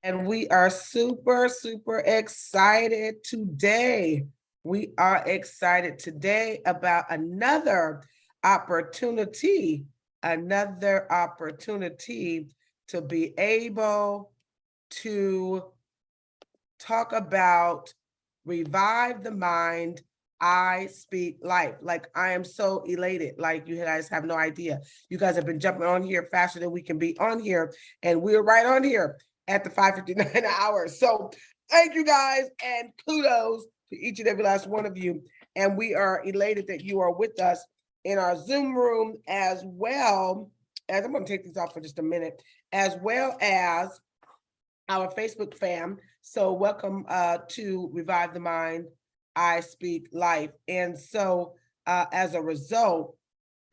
And we are super, super excited today. We are excited today about another opportunity to be able to talk about revive the mind. I speak life. Like, I am so elated. Like, you guys have no idea. You guys have been jumping on here faster than we can be on here. And we're right on here at the 5:59 hour. So thank you guys, and kudos to each and every last one of you. And we are elated that you are with us in our Zoom room, as well as, I'm going to take these off for just a minute, as well as our Facebook fam. So welcome to Revive the Mind, I Speak Life. And so as a result,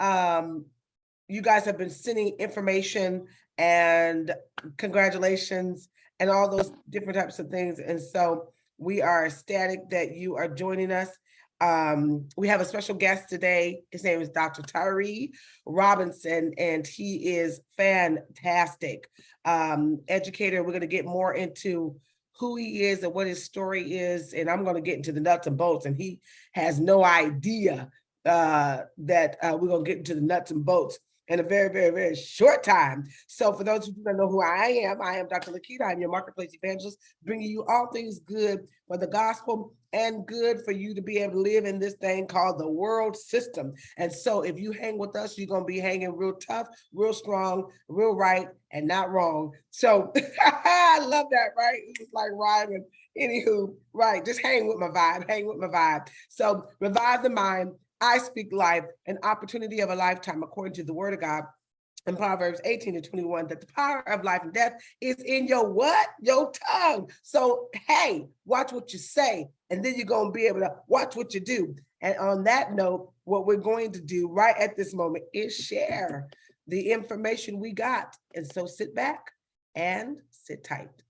you guys have been sending information and congratulations and all those different types of things. And so we are ecstatic that you are joining us. We have a special guest today. His name is Dr. Tyree Robinson, and he is fantastic. Educator. We're going to get more into who he is and what his story is, and I'm going to get into the nuts and bolts, and he has no idea that we're going to get into the nuts and bolts in a very, very, very short time. So for those who don't know who I am Dr. Lakita. I'm your marketplace evangelist, bringing you all things good for the gospel and good for you to be able to live in this thing called the world system. And so if you hang with us, you're going to be hanging real tough, real strong, real right, and not wrong. So I love that, right? It's like rhyming. Anywho, right, just hang with my vibe, So revive the mind, I speak life, an opportunity of a lifetime, according to the word of God in Proverbs 18:21, that the power of life and death is in your what? Your tongue. So, hey, watch what you say, and then you're going to be able to watch what you do. And on that note, what we're going to do right at this moment is share the information we got. And so sit back and sit tight.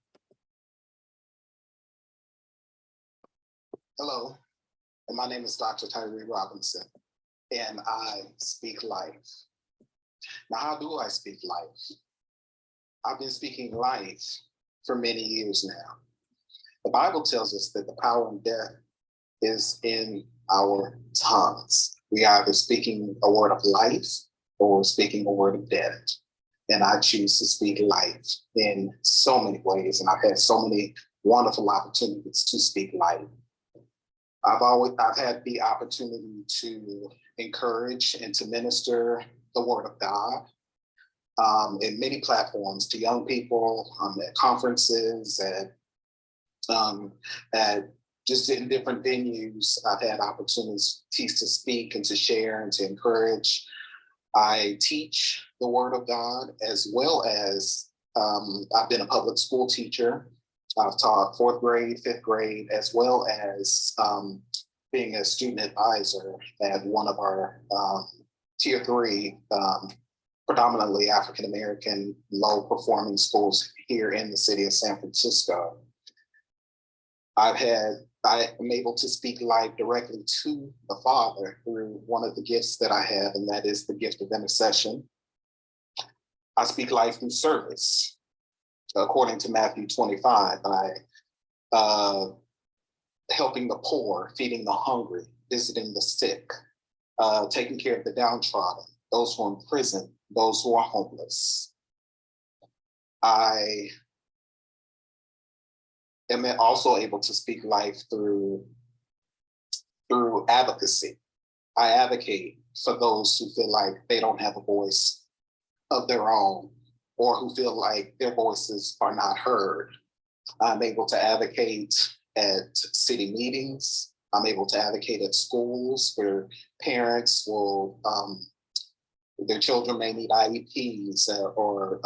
Hello, and my name is Dr. Tyree Robinson, and I speak life. Now, how do I speak life? I've been speaking life for many years now. The Bible tells us that the power of death is in our tongues. We are either speaking a word of life or we're speaking a word of death. And I choose to speak life in so many ways, and I've had so many wonderful opportunities to speak life. I've had the opportunity to encourage and to minister the word of God in many platforms to young people, at conferences, at just in different venues. I've had opportunities to speak and to share and to encourage. I teach the word of God, as well as I've been a public school teacher. I've taught 4th grade, 5th grade, as well as being a student advisor at one of our tier 3, predominantly African-American, low-performing schools here in the city of San Francisco. I am able to speak life directly to the Father through one of the gifts that I have, and that is the gift of intercession. I speak life through service. According to Matthew 25, by helping the poor, feeding the hungry, visiting the sick, taking care of the downtrodden, those who are in prison, those who are homeless. I am also able to speak life through advocacy. I advocate for those who feel like they don't have a voice of their own, or who feel like their voices are not heard. I'm able to advocate at city meetings. I'm able to advocate at schools where parents will, their children may need IEPs or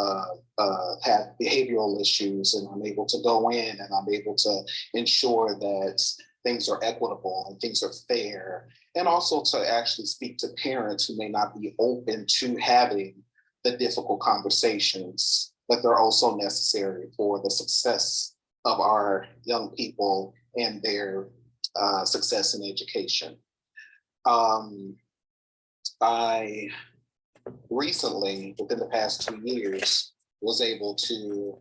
have behavioral issues, and I'm able to go in and I'm able to ensure that things are equitable and things are fair, and also to actually speak to parents who may not be open to having the difficult conversations, but they're also necessary for the success of our young people and their success in education. I recently, within the past 2 years, was able to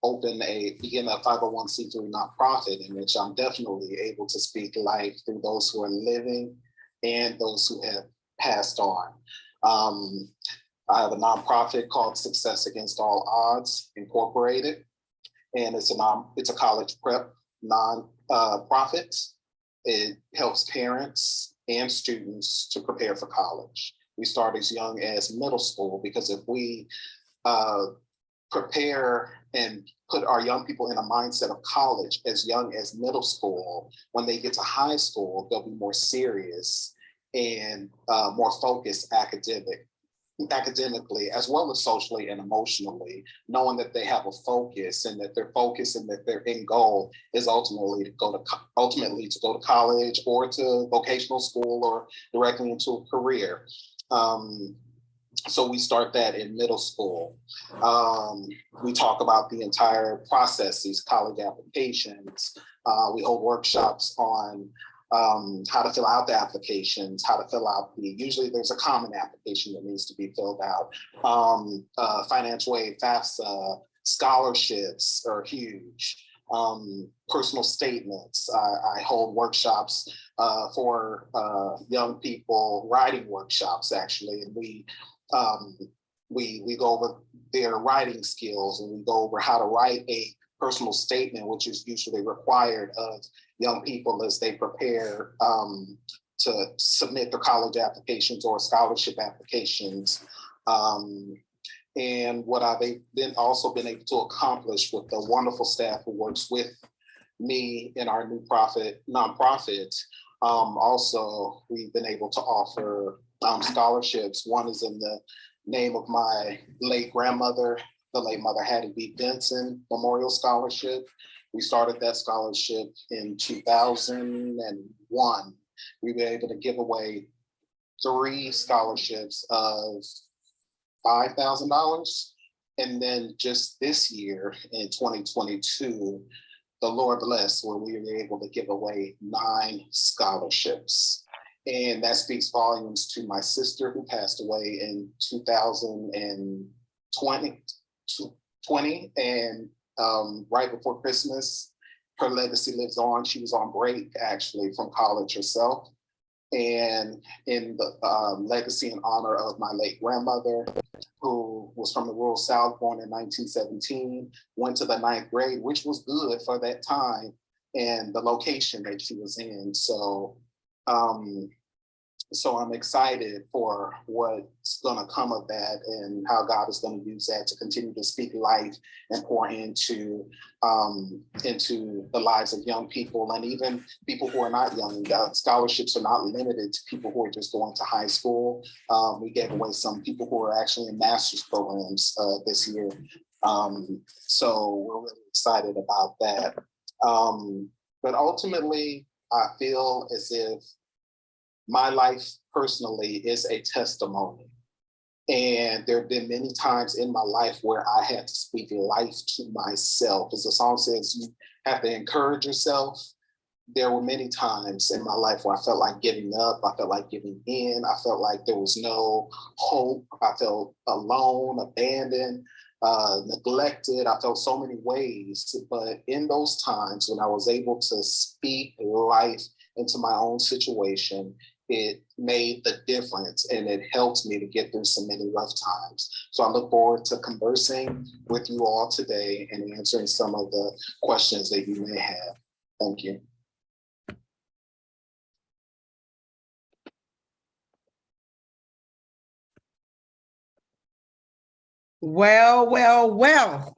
begin a 501c3 nonprofit in which I'm definitely able to speak life through those who are living and those who have passed on. I have a nonprofit called Success Against All Odds Incorporated, and it's a college prep non-profit. It helps parents and students to prepare for college. We start as young as middle school, because if we prepare and put our young people in a mindset of college as young as middle school, when they get to high school, they'll be more serious and more focused academically, as well as socially and emotionally, knowing that they have a focus and that their end goal is ultimately to go to college or to vocational school or directly into a career. So we start that in middle school. We talk about the entire process, these college applications. We hold workshops on how to fill out the applications, how to fill out usually there's a common application that needs to be filled out. Financial aid, FAFSA, scholarships are huge. Personal statements. I hold workshops for young people, writing workshops actually, and we go over their writing skills, and we go over how to write a personal statement, which is usually required of young people as they prepare to submit their college applications or scholarship applications. And what I've then also been able to accomplish with the wonderful staff who works with me in our new nonprofit, also we've been able to offer scholarships. One is in the name of my late grandmother, the late Mother Hattie B. Benson Memorial Scholarship. We started that scholarship in 2001. We were able to give away 3 scholarships of $5,000. And then just this year in 2022, the Lord bless, where we were able to give away 9 scholarships. And that speaks volumes to my sister, who passed away in 2020, and right before Christmas. Her legacy lives on. She was on break actually from college herself. And in the legacy and honor of my late grandmother, who was from the rural South, born in 1917, went to the 9th grade, which was good for that time and the location that she was in. So I'm excited for what's going to come of that and how God is going to use that to continue to speak life and pour into the lives of young people, and even people who are not young. Scholarships are not limited to people who are just going to high school. We gave away some people who are actually in master's programs this year. So we're really excited about that. But ultimately, I feel as if my life personally is a testimony. And there have been many times in my life where I had to speak life to myself. As the song says, you have to encourage yourself. There were many times in my life where I felt like giving up. I felt like giving in. I felt like there was no hope. I felt alone, abandoned, neglected. I felt so many ways. But in those times when I was able to speak life into my own situation, it made the difference, and it helped me to get through so many rough times. So I look forward to conversing with you all today and answering some of the questions that you may have. Thank you. Well.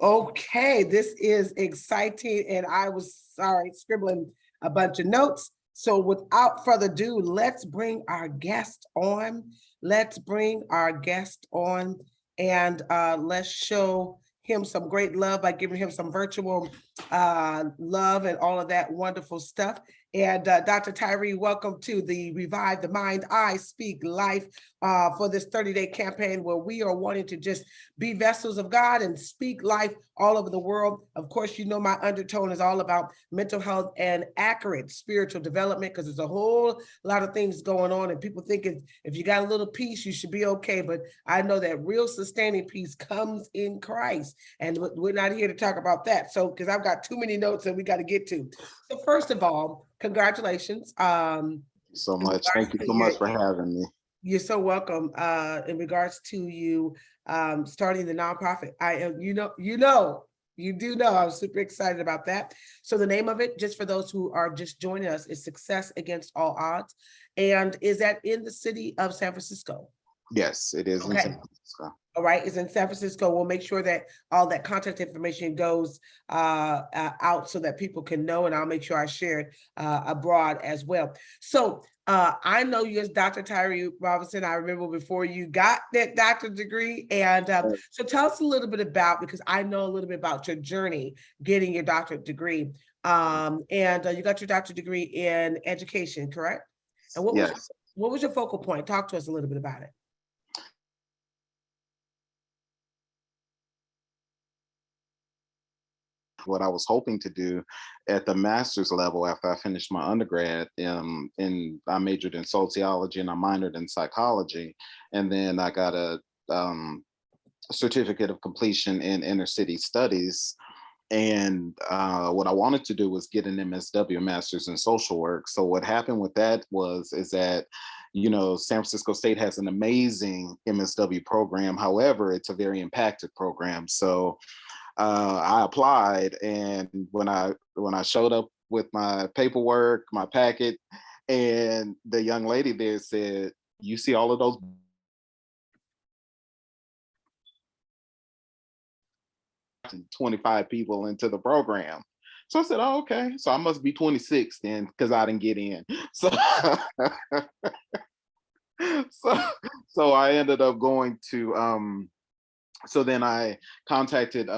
Okay, this is exciting, and I was scribbling a bunch of notes. So without further ado, let's bring our guest on. And let's show him some great love by giving him some virtual love and all of that wonderful stuff. And Dr. Tyree, welcome to the Revive the Mind, I Speak Life for this 30-day campaign where we are wanting to just be vessels of God and speak life all over the world. Of course, you know my undertone is all about mental health and accurate spiritual development, because there's a whole lot of things going on and people think if you got a little peace, you should be okay. But I know that real sustaining peace comes in Christ. And we're not here to talk about that. So, because I've got too many notes that we got to get to. So first of all, congratulations. So much. Thank you so much for having me. You're so welcome. In regards to you starting the nonprofit, I am, you do know, I'm super excited about that. So the name of it, just for those who are just joining us, is Success Against All Odds. And is that in the city of San Francisco? Yes, it is. Okay. In San Francisco. All right, it's in San Francisco. We'll make sure that all that contact information goes out so that people can know, and I'll make sure I share it abroad as well. So I know you as Dr. Tyree Robinson. I remember before you got that doctorate degree. And so tell us a little bit about, because I know a little bit about your journey getting your doctorate degree. And you got your doctorate degree in education, correct? And what was your focal point? Talk to us a little bit about it. What I was hoping to do at the master's level after I finished my undergrad, and I majored in sociology and I minored in psychology, and then I got a certificate of completion in inner city studies. And what I wanted to do was get an MSW, Master's in Social Work. So what happened with that is that, you know, San Francisco State has an amazing MSW program. However, it's a very impacted program. So I applied, and when I showed up with my paperwork, my packet, and the young lady there said, "You see all of those 25 people into the program?" So I said, "Oh, okay. So I must be 26 then, because I didn't get in." So, so I ended up going to. So then I contacted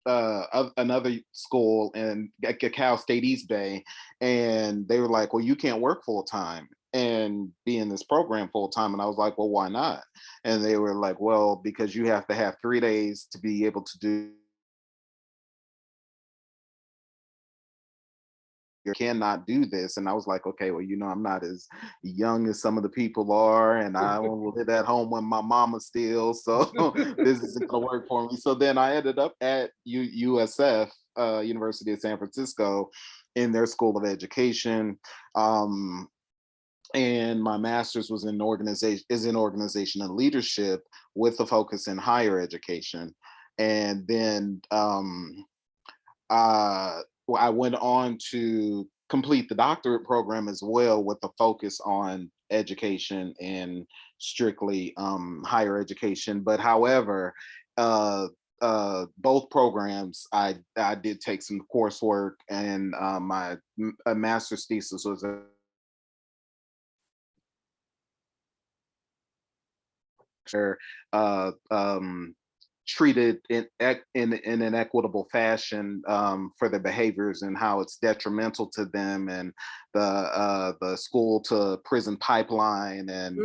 another school in Cal State East Bay, and they were like, "Well, you can't work full time and be in this program full time." And I was like, "Well, why not?" And they were like, "Well, because you have to have 3 days to be able to do. You cannot do this." And I was like, "Okay, well, you know, I'm not as young as some of the people are, and I will live at home with my mama still, so this isn't gonna work for me." So then I ended up at USF, University of San Francisco, in their School of Education. And my master's was in organization and leadership with a focus in higher education. And then I went on to complete the doctorate program as well, with a focus on education and strictly higher education. But however, both programs, I did take some coursework, and my master's thesis was uh, um, treated in an equitable fashion for their behaviors and how it's detrimental to them, and the school to prison pipeline and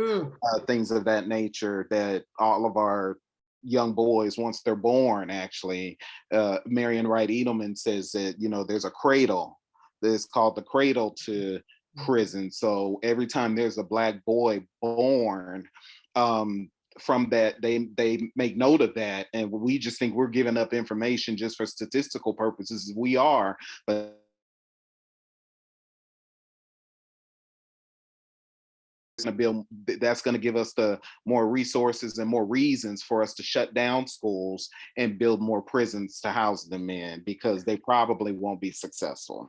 things of that nature, that all of our young boys, once they're born, actually, Marian Wright Edelman says that, you know, there's a cradle that's called the cradle to prison. So every time there's a Black boy born, from that, they make note of that, and we just think we're giving up information just for statistical purposes. We are, but that's going to give us the more resources and more reasons for us to shut down schools and build more prisons to house them in, because they probably won't be successful.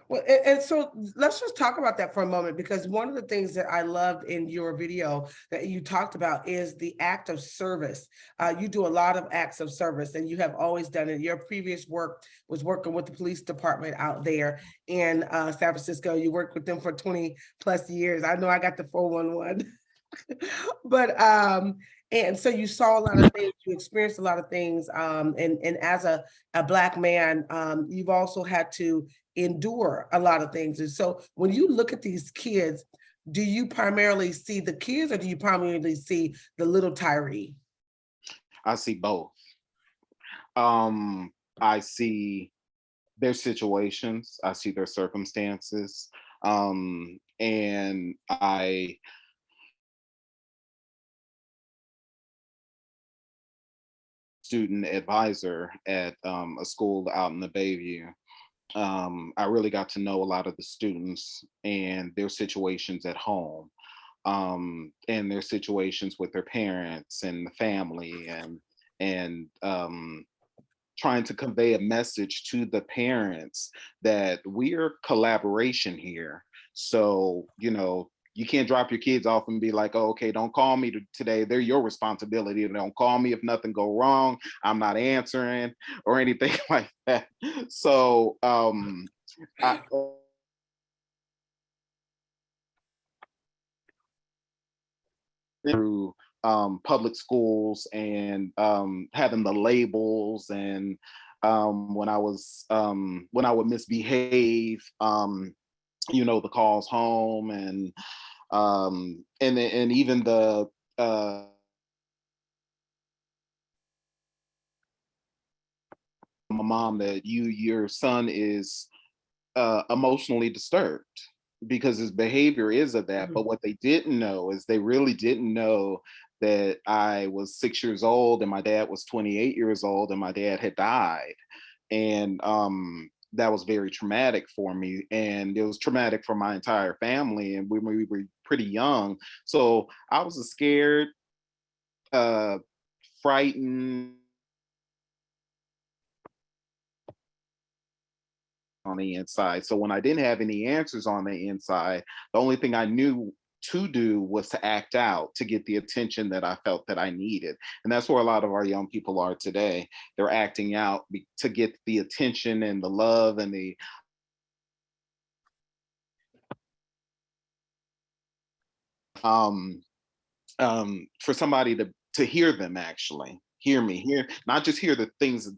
Well, and so let's just talk about that for a moment, because one of the things that I loved in your video that you talked about is the act of service. You do a lot of acts of service, and you have always done it. Your previous work was working with the police department out there in San Francisco. You worked with them for 20 plus years. I know I got the 411. But And so you saw a lot of things, you experienced a lot of things, and as a Black man, you've also had to endure a lot of things. And so when you look at these kids, do you primarily see the kids or do you primarily see the little Tyree? I see both. I see their situations, I see their circumstances, and I student advisor at a school out in the Bayview. I really got to know a lot of the students and their situations at home, and their situations with their parents and the family, and trying to convey a message to the parents that we're collaboration here. So, you can't drop your kids off and be like, oh, okay, don't call me today. They're your responsibility. Don't call me if nothing go wrong. I'm not answering or anything like that. So I, through public schools and having the labels, and when I would misbehave, the calls home, and even the my mom that your son is emotionally disturbed because his behavior is of that. But what they didn't know is they really didn't know that I was 6 years old and my dad was 28 years old and my dad had died. And that was very traumatic for me. And it was traumatic for my entire family. And we were pretty young. So I was a scared, frightened, on the inside. So when I didn't have any answers on the inside, the only thing I knew to do was to act out to get the attention that I felt that I needed. And that's where a lot of our young people are today. They're acting out to get the attention and the love and the for somebody to hear them, actually hear me, not just hear the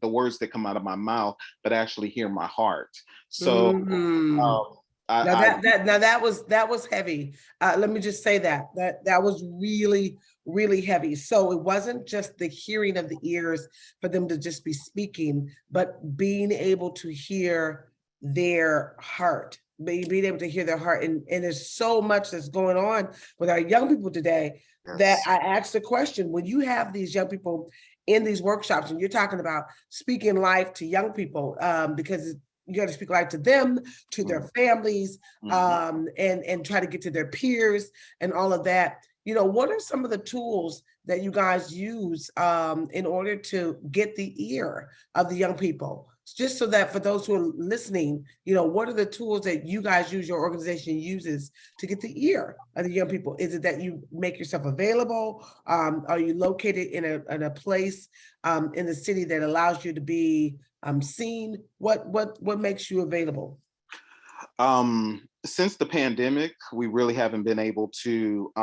words that come out of my mouth, but actually hear my heart. So Mhm. Now I that was heavy. Let me just say that was really, really heavy. So it wasn't just the hearing of the ears for them to just be speaking, but being able to hear their heart, being able to hear their heart. And there's so much that's going on with our young people today that yes. I asked the question, when you have these young people in these workshops and you're talking about speaking life to young people, because you got to speak life to them, to their families, and try to get to their peers and all of that. What are some of the tools that you guys use in order to get the ear of the young people? Just so that for those who are listening, what are the tools that you guys use, your organization uses to get the ear of the young people? Is it that you make yourself available? Are you located in a place in the city that allows you to be seen? What makes you available? Since the pandemic, we really haven't been able to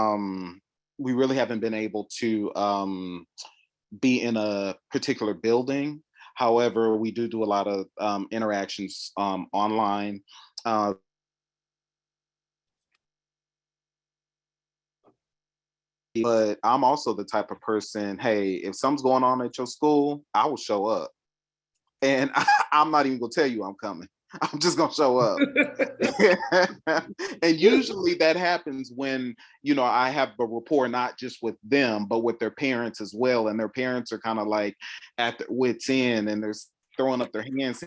be in a particular building. However, we do a lot of interactions online. But I'm also the type of person, hey, if something's going on at your school, I will show up. And I'm not even gonna tell you I'm coming. I'm just gonna show up. And usually that happens when I have a rapport not just with them but with their parents as well, and their parents are kind of like at their wits end and they're throwing up their hands,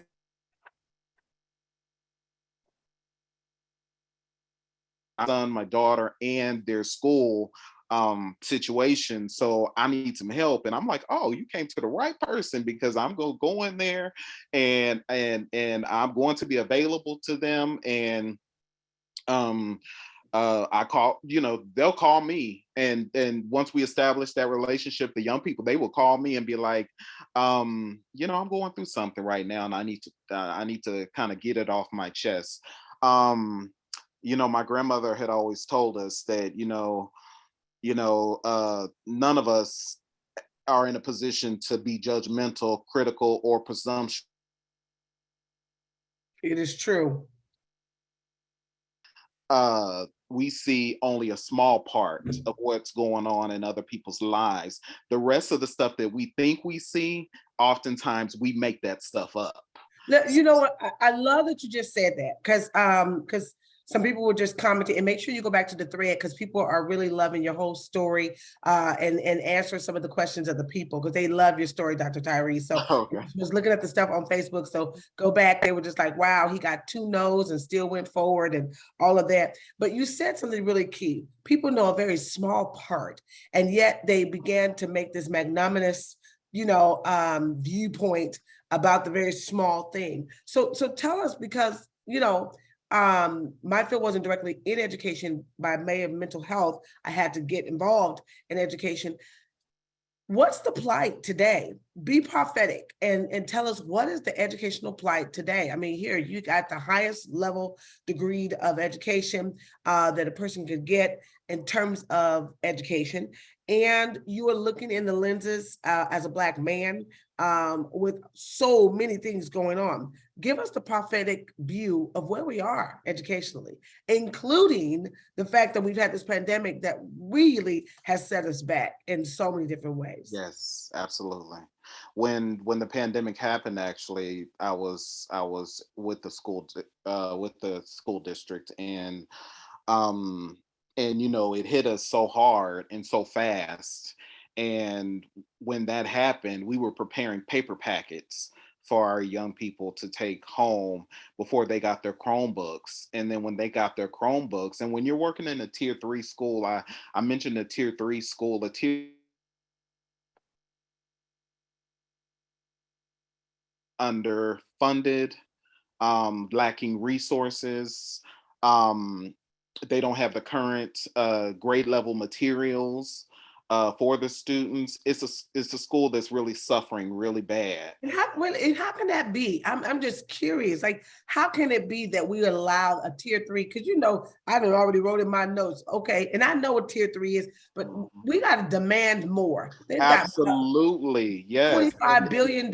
my son, my daughter, and their school situation, so I need some help. And I'm like, oh, you came to the right person, because I'm going to go in there and I'm going to be available to them. And I call, they'll call me, and once we establish that relationship, the young people, they will call me and be like, I'm going through something right now and I need to kind of get it off my chest. My grandmother had always told us that, None of us are in a position to be judgmental, critical, or presumptuous. It is true. We see only a small part of what's going on in other people's lives. The rest of the stuff that we think we see, oftentimes we make that stuff up. You know what? I love that you just said that because some people were just commenting, and make sure you go back to the thread because people are really loving your whole story and answer some of the questions of the people because they love your story, Dr. Tyree. So Okay. I was looking at the stuff on Facebook. So go back. They were just like, wow, he got 2 no's and still went forward and all of that. But you said something really key. People know a very small part, and yet they began to make this magnanimous, viewpoint about the very small thing. So tell us, because my field wasn't directly in education. By way of mental health, I had to get involved in education. What's the plight today? Be prophetic and tell us, what is the educational plight today? I mean, here you got the highest level degree of education that a person could get in terms of education. And you are looking in the lenses as a Black man with so many things going on. Give us the prophetic view of where we are educationally, including the fact that we've had this pandemic that really has set us back in so many different ways. Yes, absolutely. When the pandemic happened, actually, I was with the school district, um it hit us so hard and so fast. And when that happened, we were preparing paper packets for our young people to take home before they got their Chromebooks. And then when they got their Chromebooks, and when you're working in a tier 3 school, I mentioned a tier 3 school, a tier underfunded, lacking resources. Um, they don't have the current grade level materials for the students. It's a school that's really suffering really bad. And how can that be? I'm just curious. Like, how can it be that we allow a tier 3? Because I done already wrote in my notes. Okay, and I know what tier 3 is, but we got to demand more. They've got Absolutely, yes. $25 billion. We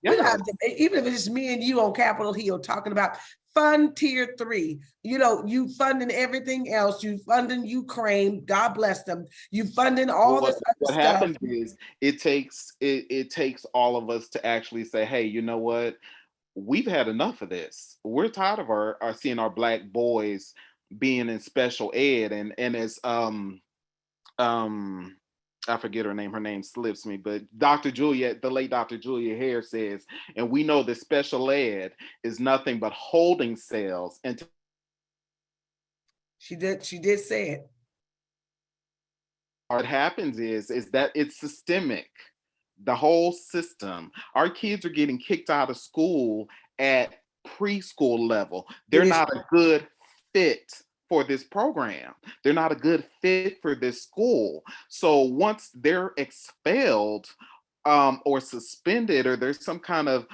Yes. got to, even if it's just me and you on Capitol Hill talking about fund tier 3. You funding everything else. You funding Ukraine. God bless them. You funding all Well, this other what stuff. happens is it takes all of us to actually say, hey, you know what? We've had enough of this. We're tired of our seeing our Black boys being in special ed. And as um I forget her name. Her name slips me, but the late Dr. Julia Hare says, and we know that special ed is nothing but holding cells. And She did say it. what happens is that it's systemic. The whole system. Our kids are getting kicked out of school at preschool level. It They're is. not a good fit for this program. They're not a good fit for this school. So once they're expelled or suspended, or there's some kind of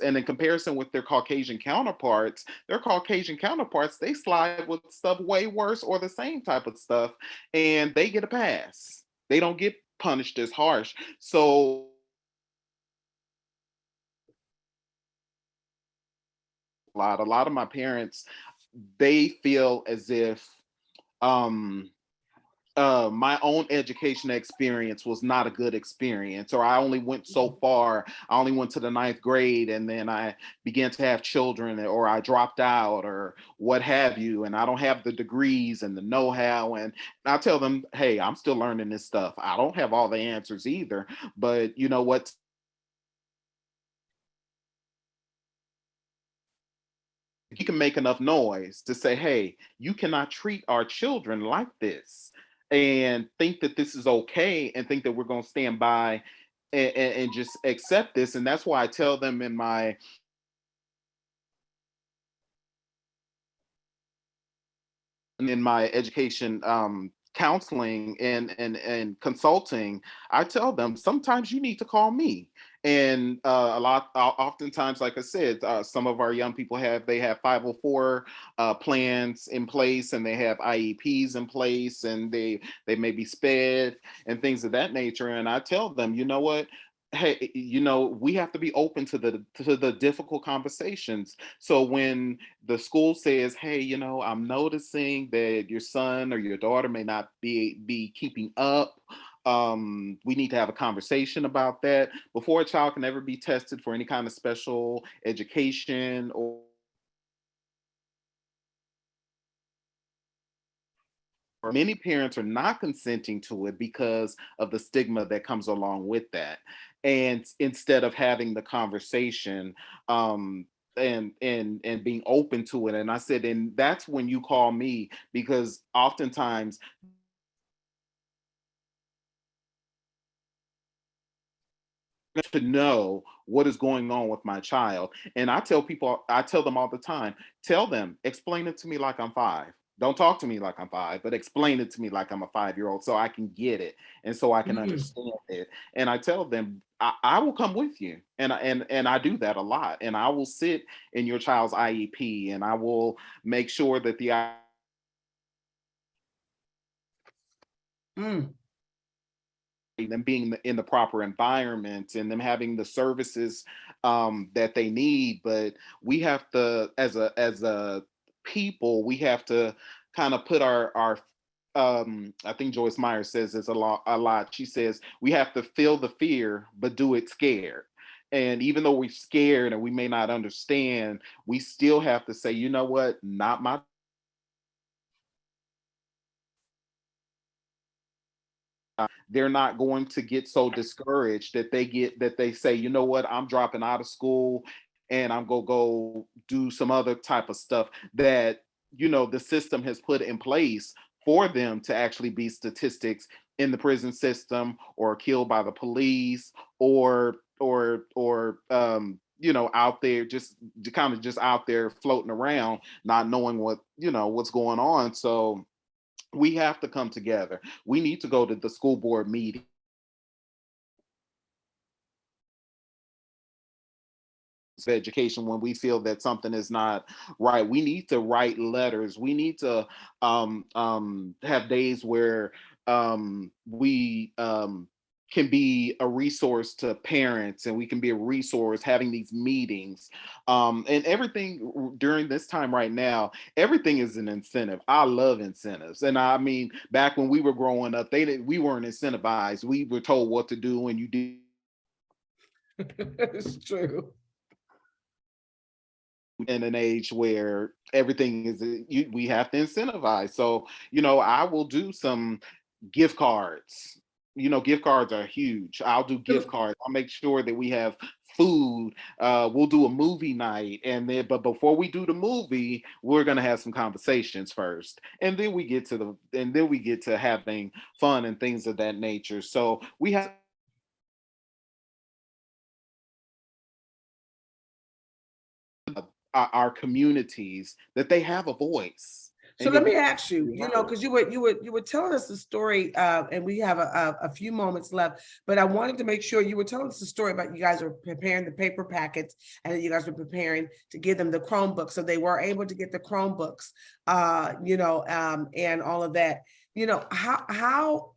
and in comparison with their Caucasian counterparts, they slide with stuff way worse or the same type of stuff, and they get a pass. They don't get punished as harsh. So a lot of my parents, they feel as if um my own education experience was not a good experience, or I only went so far. I only went to the 9th grade, and then I began to have children, or I dropped out, or what have you, and I don't have the degrees and the know-how. And I tell them, hey, I'm still learning this stuff. I don't have all the answers either, but you know what? You can make enough noise to say, hey, you cannot treat our children like this and think that this is okay and think that we're going to stand by and just accept this. And that's why I tell them in my education counseling and consulting, I tell them sometimes you need to call me. And oftentimes, like I said, some of our young people have 504 plans in place, and they have IEPs in place, and they may be sped and things of that nature. And I tell them, you know what? Hey, we have to be open to the difficult conversations. So when the school says, hey, I'm noticing that your son or your daughter may not be keeping up, we need to have a conversation about that before a child can ever be tested for any kind of special education. Or many parents are not consenting to it because of the stigma that comes along with that. And instead of having the conversation, and being open to it. And I said, and that's when you call me, because oftentimes to know what is going on with my child. And I tell them all the time, tell them, explain it to me like I'm 5. Don't talk to me like I'm 5, but explain it to me like I'm a 5-year-old so I can get it and so I can Mm. understand it. And I tell them, I will come with you. And I do that a lot. And I will sit in your child's IEP, and I will make sure that Mm. them being in the proper environment and them having the services that they need. But we have to, as a people, we have to kind of put our I think Joyce Meyer says this a lot. She says we have to feel the fear but do it scared. And even though we're scared and we may not understand, we still have to say, you know what, not my. They're not going to get so discouraged that they say, you know what, I'm dropping out of school and I'm gonna go do some other type of stuff that the system has put in place for them to actually be statistics in the prison system, or killed by the police, or out there, just kind of just out there floating around, not knowing what's going on. So we have to come together. We need to go to the school board meeting of education when we feel that something is not right. We need to write letters. We need to have days where we can be a resource to parents, and we can be a resource having these meetings. And everything during this time right now, everything is an incentive. I love incentives. And I mean, back when we were growing up, we weren't incentivized. We were told what to do, and you did. It's true. In an age where everything is we have to incentivize. So I will do some gift cards. Gift cards are huge. I'll do gift cards. I'll make sure that we have food. We'll do a movie night, but before we do the movie, we're gonna have some conversations first, and then we get to having fun and things of that nature. So we have our communities that they have a voice So and let your voice me ask you, be heard. because you were telling us the story, and we have a few moments left, but I wanted to make sure you were telling us the story about you guys were preparing the paper packets, and then you guys were preparing to give them the Chromebooks, so they were able to get the Chromebooks, and all of that. How,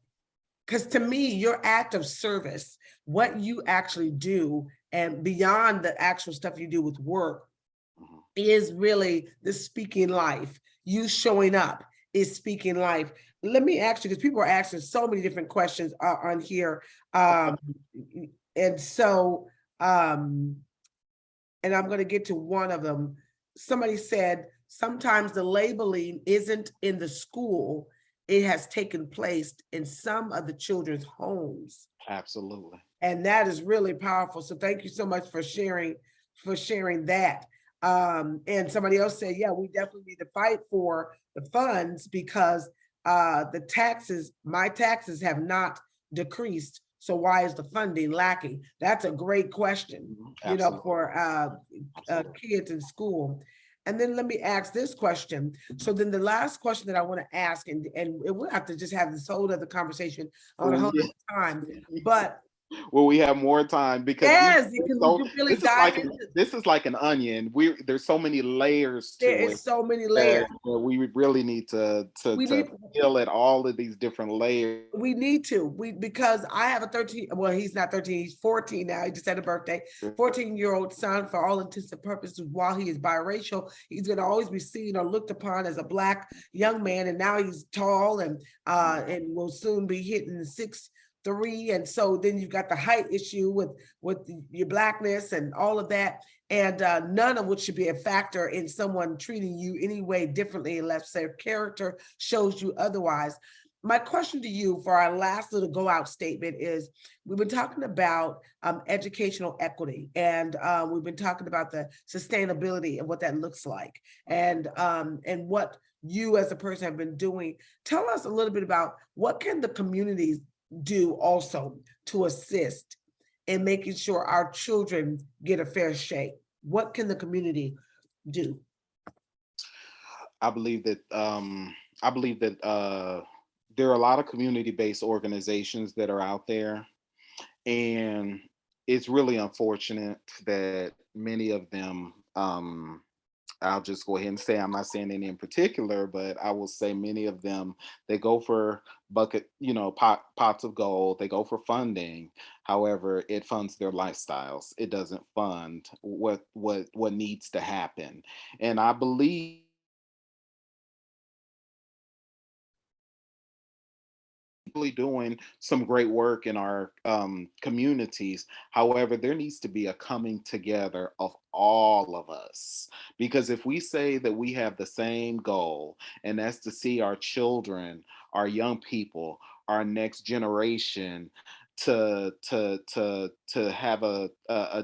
because to me, your act of service, what you actually do, and beyond the actual stuff you do with work, Mhm. is really the speaking life. You showing up is speaking life. Let me ask you, because people are asking so many different questions on here. And so, and I'm going to get to one of them. Somebody said, sometimes the labeling isn't in the school, it has taken place in some of the children's homes. Absolutely. And that is really powerful. So thank you so much for sharing that. And somebody else said, yeah, we definitely need to fight for the funds, because my taxes have not decreased. So why is the funding lacking? That's a great question, Absolutely. for Absolutely. kids in school. And then let me ask this question. So then the last question that I want to ask, and we'll have to just have this whole other conversation on a whole other time, but Well, we have more time because yes, you can really dive into. this is like an onion. There's so many layers There to it is so many layers. that we would really need to We need peel at all of these different layers. we need to because I have a 13, well, he's not 13, he's 14 now, he just had a birthday, 14-year-old son. For all intents and purposes, while he is biracial, he's going to always be seen or looked upon as a Black young man, and now he's tall and will soon be hitting 6'3", and so then you've got the height issue with your Blackness and all of that, and none of which should be a factor in someone treating you any way differently unless their character shows you otherwise. My question to you for our last little go out statement is, we've been talking about educational equity, and we've been talking about the sustainability of what that looks like, and what you as a person have been doing. Tell us a little bit about what can the communities do also to assist in making sure our children get a fair shake. What can the community do? I believe that there are a lot of community-based organizations that are out there, and it's really unfortunate that many of them, I'll just go ahead and say, I'm not saying any in particular, but I will say many of them, they go for pots of gold, they go for funding. However, it funds their lifestyles. It doesn't fund what needs to happen. And I believe doing some great work in our communities. However, there needs to be a coming together of all of us, because if we say that we have the same goal, and that's to see our children, our young people, our next generation to have a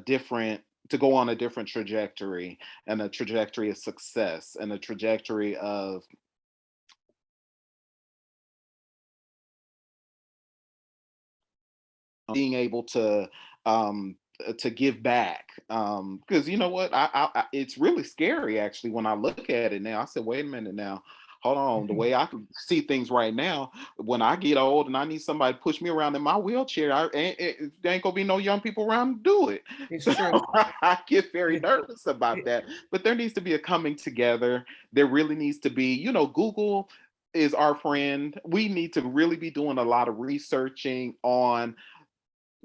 different, to go on a different trajectory, and a trajectory of success, and a trajectory of being able to give back, because you know what, it's really scary actually when I look at it now. I said, wait a minute now, hold on. The way I can see things right now, when I get old and I need somebody to push me around in my wheelchair, there ain't gonna be no young people around to do it. It's So true. I get very nervous about that. But there needs to be a coming together. There really needs to be, Google is our friend. We need to really be doing a lot of researching on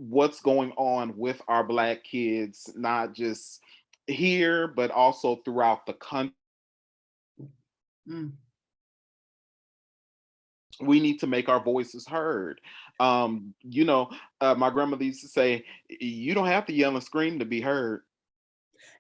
what's going on with our Black kids, not just here, but also throughout the country. Mm. We need to make our voices heard. My grandmother used to say, you don't have to yell and scream to be heard.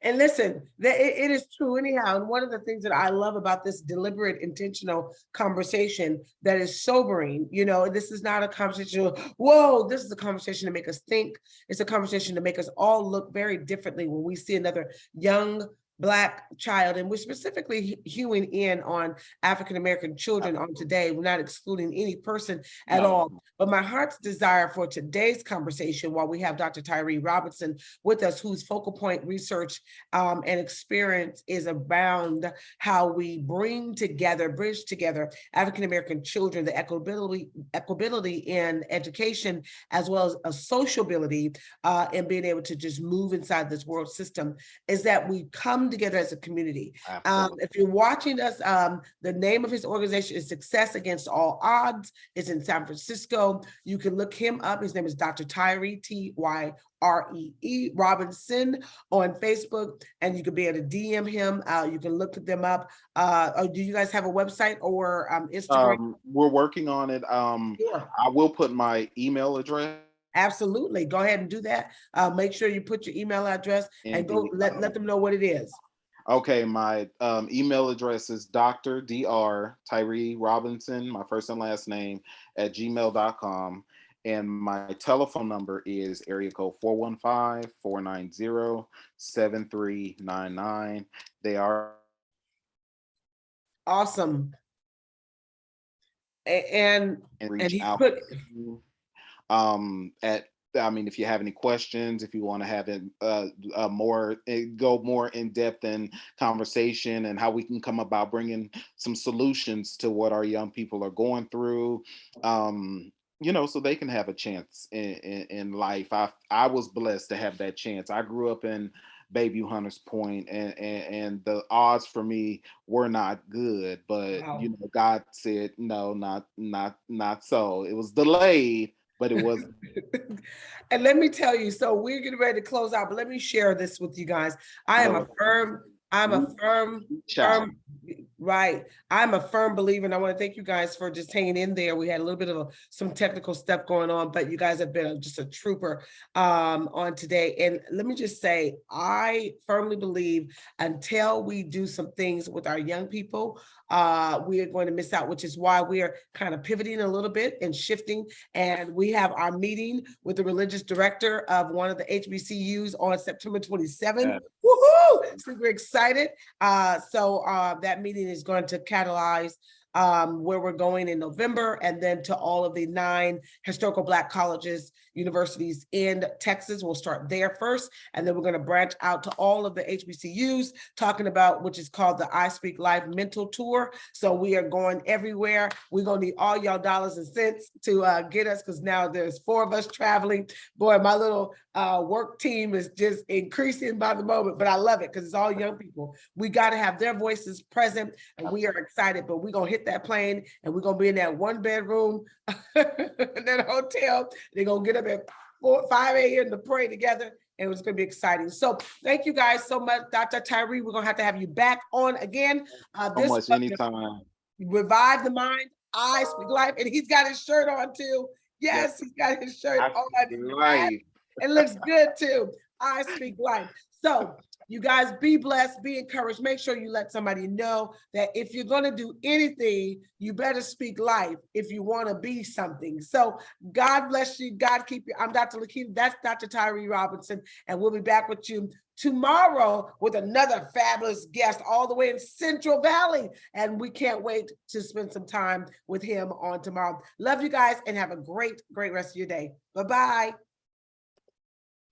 And listen, it is true anyhow. And one of the things that I love about this deliberate, intentional conversation that is sobering, this is not a conversation, whoa, this is a conversation to make us think. It's a conversation to make us all look very differently when we see another young Black child. And we're specifically hewing in on African-American children on today. We're not excluding any person at all. But my heart's desire for today's conversation, while we have Dr. Tyree Robinson with us, whose focal point research and experience is around how we bridge together African-American children, the equability in education, as well as a sociability and being able to just move inside this world system, is that we come together as a community. If you're watching us, the name of his organization is Success Against All Odds. It's in San Francisco. You can look him up. His name is Dr. Tyree, Tyree Robinson on Facebook, and you can be able to DM him. You can look them up. Do you guys have a website or Instagram? We're working on it. Sure. I will put my email address. Absolutely. Go ahead and do that. Make sure you put your email address and go let them know what it is. Okay, my email address is Dr. Tyree Robinson, my first and last name, at gmail.com. And my telephone number is area code 415-490-7399. They are awesome. And reach he out put at I mean, if you have any questions, if you want to have it go more in depth in conversation and how we can come about bringing some solutions to what our young people are going through, so they can have a chance in life. I was blessed to have that chance. I grew up in Bayview Hunters Point, and the odds for me were not good, but Wow. God said no, not so. It was delayed, but it was. And let me tell you, so we're getting ready to close out, but let me share this with you guys. I'm a firm, Child. right. I'm a firm believer, and I want to thank you guys for just hanging in there. We had a little bit of some technical stuff going on, but you guys have been just a trooper on today. And let me just say, I firmly believe until we do some things with our young people, we are going to miss out, which is why we are kind of pivoting a little bit and shifting. And we have our meeting with the religious director of one of the HBCUs on September 27th. Yeah. Woohoo! So we're excited. So that meeting is going to catalyze where we're going in November, and then to all of the 9 historical Black colleges, universities in Texas. We'll start there first, and then we're going to branch out to all of the HBCUs, talking about, which is called the I Speak Life Mental Tour. So we are going everywhere. We're going to need all y'all dollars and cents to get us, because now there's 4 of us traveling. Boy, my little work team is just increasing by the moment, but I love it because it's all young people. We got to have their voices present, and we are excited, but we're going to hit that plane, and we're going to be in that 1-bedroom in that hotel. They're going to get up at 5 a.m. to pray together, and it's going to be exciting. So thank you guys so much, Dr. Tyree. We're going to have you back on again. Almost anytime. Revive the Mind, I Speak Life, and he's got his shirt on too. Yes, he's got his shirt on. Right. It looks good too. I Speak Life. So you guys be blessed, be encouraged. Make sure you let somebody know that if you're going to do anything, you better speak life if you want to be something. So God bless you. God keep you. I'm Dr. Lakita. That's Dr. Tyree Robinson. And we'll be back with you tomorrow with another fabulous guest all the way in Central Valley. And we can't wait to spend some time with him on tomorrow. Love you guys and have a great, great rest of your day. Bye-bye.